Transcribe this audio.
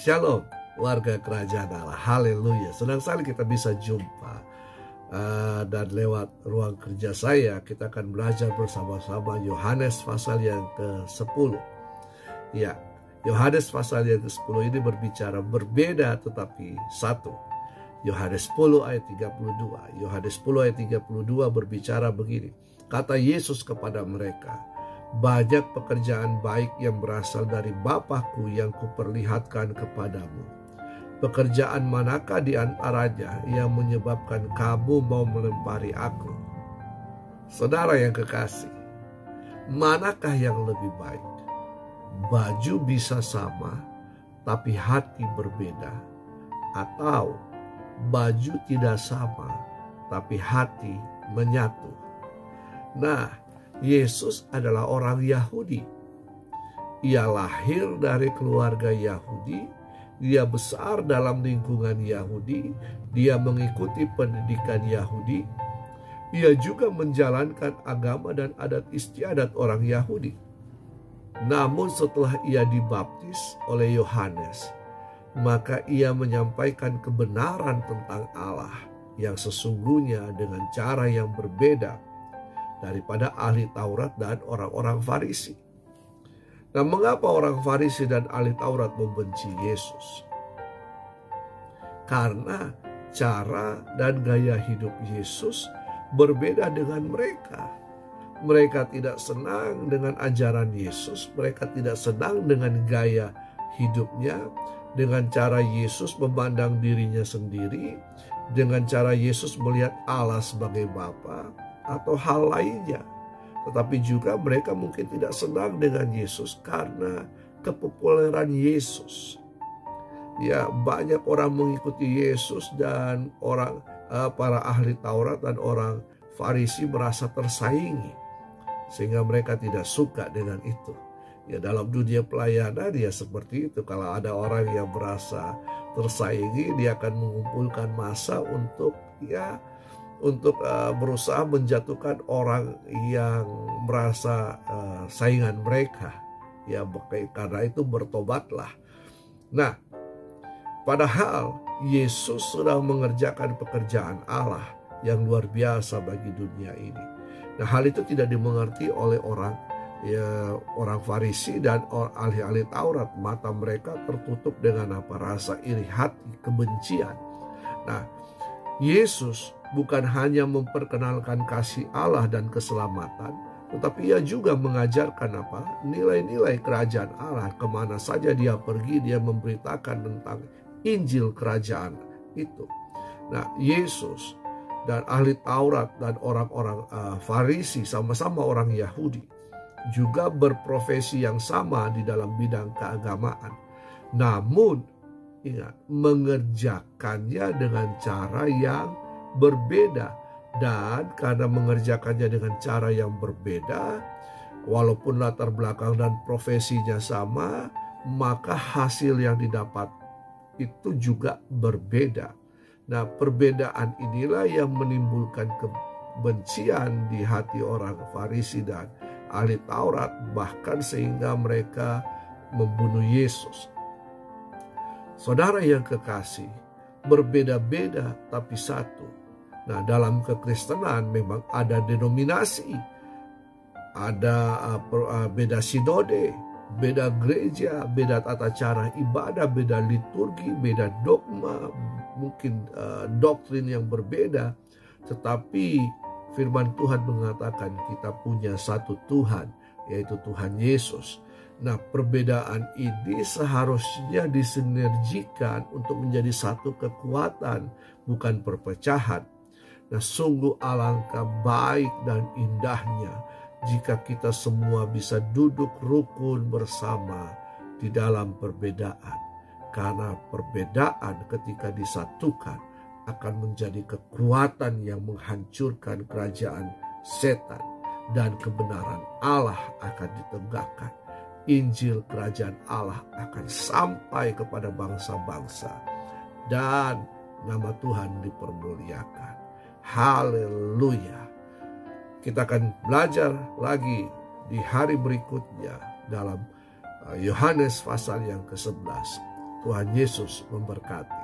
Shalom warga kerajaan Allah. Haleluya. Senang sekali kita bisa jumpa. Dan lewat ruang kerja saya kita akan belajar bersama-sama Yohanes pasal yang ke-10. Ya, Yohanes pasal yang ke-10 ini berbicara berbeda tetapi satu. Yohanes 10 ayat 32. Yohanes 10 ayat 32 berbicara begini. Kata Yesus kepada mereka, banyak pekerjaan baik yang berasal dari Bapa-Ku yang kuperlihatkan kepadamu. Pekerjaan manakah di antaranya yang menyebabkan kamu mau melempari aku? Saudara yang kekasih, manakah yang lebih baik? Baju bisa sama, tapi hati berbeda. Atau baju tidak sama, tapi hati menyatu. Nah, Yesus adalah orang Yahudi. Ia lahir dari keluarga Yahudi. Dia besar dalam lingkungan Yahudi. Dia mengikuti pendidikan Yahudi. Ia juga menjalankan agama dan adat istiadat orang Yahudi. Namun setelah ia dibaptis oleh Yohanes, maka ia menyampaikan kebenaran tentang Allah yang sesungguhnya dengan cara yang berbeda daripada ahli Taurat dan orang-orang Farisi. Nah, mengapa orang Farisi dan ahli Taurat membenci Yesus? Karena cara dan gaya hidup Yesus berbeda dengan mereka. Mereka tidak senang dengan ajaran Yesus, mereka tidak senang dengan gaya hidupnya, dengan cara Yesus memandang dirinya sendiri, dengan cara Yesus melihat Allah sebagai Bapa, atau hal lainnya. Tetapi juga mereka mungkin tidak senang dengan Yesus karena kepopuleran Yesus. Ya, banyak orang mengikuti Yesus dan para ahli Taurat dan orang Farisi merasa tersaingi sehingga mereka tidak suka dengan itu. Ya, dalam dunia pelayanan ya seperti itu. Kalau ada orang yang merasa tersaingi, dia akan mengumpulkan massa untuk berusaha menjatuhkan orang yang merasa saingan mereka. Ya, karena itu bertobatlah. Nah, padahal Yesus sudah mengerjakan pekerjaan Allah yang luar biasa bagi dunia ini. Nah, hal itu tidak dimengerti oleh orang Farisi dan ahli-ahli Taurat. Mata mereka tertutup dengan rasa iri hati, kebencian. Nah, Yesus bukan hanya memperkenalkan kasih Allah dan keselamatan, tetapi ia juga mengajarkan nilai-nilai kerajaan Allah. Kemana saja dia pergi, dia memberitakan tentang Injil kerajaan itu. Nah, Yesus dan ahli Taurat dan orang-orang Farisi, sama-sama orang Yahudi, juga berprofesi yang sama di dalam bidang keagamaan. Namun, ingat, mengerjakannya dengan cara yang berbeda. Dan karena mengerjakannya dengan cara yang berbeda, walaupun latar belakang dan profesinya sama, maka hasil yang didapat itu juga berbeda. Nah, perbedaan inilah yang menimbulkan kebencian di hati orang Farisi dan ahli Taurat, bahkan sehingga mereka membunuh Yesus. Saudara yang kekasih, berbeda-beda tapi satu. Nah, dalam kekristenan memang ada denominasi, ada beda sinode, beda gereja, beda tata cara ibadah, beda liturgi, beda dogma, mungkin doktrin yang berbeda. Tetapi firman Tuhan mengatakan kita punya satu Tuhan, yaitu Tuhan Yesus. Nah, perbedaan ini seharusnya disinergikan untuk menjadi satu kekuatan, bukan perpecahan. Nah, sungguh alangkah baik dan indahnya jika kita semua bisa duduk rukun bersama di dalam perbedaan. Karena perbedaan ketika disatukan akan menjadi kekuatan yang menghancurkan kerajaan setan dan kebenaran Allah akan ditegakkan. Injil kerajaan Allah akan sampai kepada bangsa-bangsa dan nama Tuhan dipermuliakan. Haleluya. Kita akan belajar lagi di hari berikutnya dalam Yohanes pasal yang ke-11. Tuhan Yesus memberkati.